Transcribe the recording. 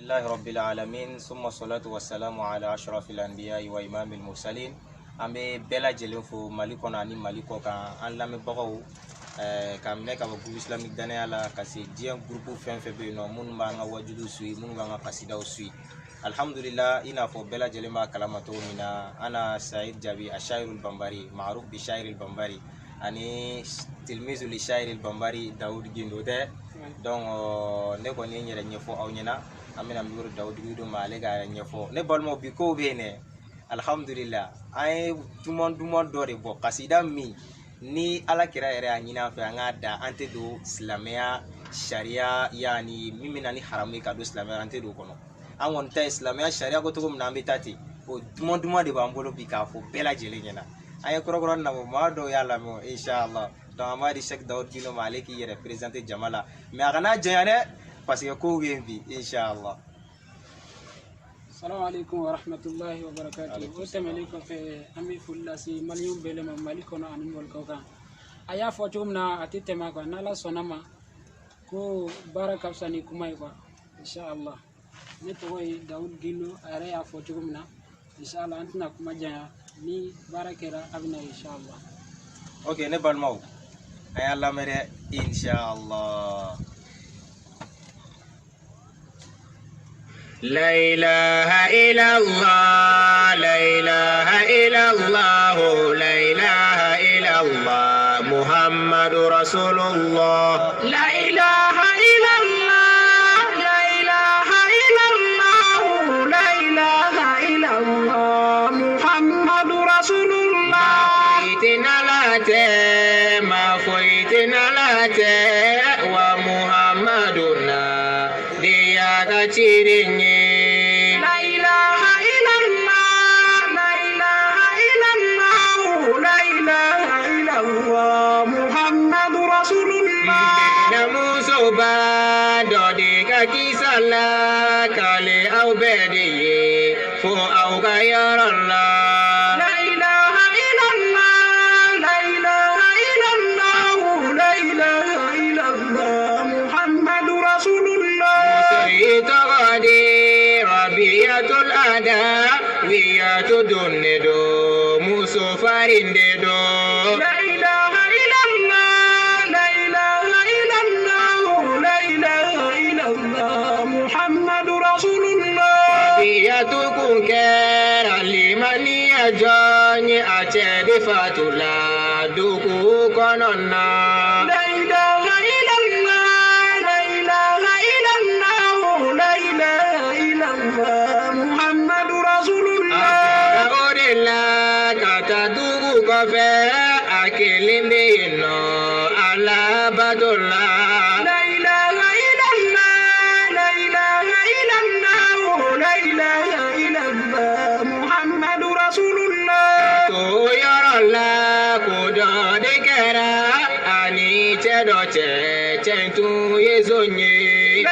Alhamdulillahi rabbil alamin summa salatu wassalamu ala ashrafil anbiya'i wa imamil mursalin. An bɛ bɛɛ lajɛlen fo Mali kɔnɔ ani Mali kɔ kan, an lamɛnbagaw ka minɛ ka bɔ groupe islamique danaya la ka se diɲɛ groupe fɛn fɛn bɛ yen nɔ minnu b'an ka wajuliw suit, minnu b'an ka kasidaw suit. Alhamdulillah, i n'a fɔ bɛɛ lajɛlen b'a kalama cogo min na, ana Saïd Jabi Ashayirul Bambari Maruf bi Shayiril Bambari ani tilmizu li Shayiril Bambari Daoud Gindo tɛ. Donc ne kɔni ye n yɛrɛ ɲɛfɔ aw ɲɛna, an bɛna micro Daoud Gindo ma ale ka yɛrɛ ɲɛfɔ. Ne balimaw bi kow bɛ yen dɛ. Alhamdulillah, an ye duman dɔ de bɔ kasida min ni ala kira yɛrɛ y'a ɲini an fɛ an k'a da, an tɛ don silamɛya sariya yani min bɛ na ni haramu ye ka don silamɛya an tɛ don o kɔnɔ. An kɔni ta ye silamɛya sariya ko cogo min na an bɛ taa ten, o duman de b'an bolo bi k'a fɔ bɛɛ lajɛlen ɲɛna. An ye kɔrɔkɔrɔ nabɔ maa dɔw y'a lamɛn inshallah. Donc an b'a di Cheikh Daoud Gindo ma ale k'i yɛrɛ présenter jama la, mais a kana janya dɛ parce que kow bɛ yen bi inshallah. Assalamu alaikum wa rahmatullahi wa barakatuh. O tɛmɛnen kɔfɛ an bɛ foli lase maliyɛnw bɛɛ ma Mali kɔnɔ ani Mɔlikaw kan. A y'a fɔ cogo min na a tɛ tɛmɛ quoi, n'Ala sɔnna ma ko baara ka fisa ni kuma ye quoi inshallah. Ne tɔgɔ ye Daoud Gindo, a yɛrɛ y'a fɔ cogo min na inshallah an tɛna kuma janya, ni baara kɛra a bɛ na inshallah. Ok, ne balimaw an y'a lamɛn dɛ inshallah. لا إله إلا الله لا إله إلا الله لا إله إلا الله محمد رسول الله لا إله إلا الله لا إله إلا الله لا إله إلا الله محمد رسول الله ما فويتنا لا ومحمدنا ديا تيريني kisala kale au bediye fo au gayaralla la ilaha illallah la ilaha illallah la ilaha illallah muhammadur rasulullah sayyidul ghadi rabiyatul ada wiyatu dunnedo musufarindedo la ilaha tukun kɛra limaniya jɔn ye a cɛ de fatula dugu kɔnɔ na. La ilaha illallah la ilaha illallah la ilaha illallah muhammadu rasulullah. A fɔra o de la ka taa dugu kɔfɛ a kelen bɛ yen nɔ ala bato la. Cɛ cɛ tun ye zon ye.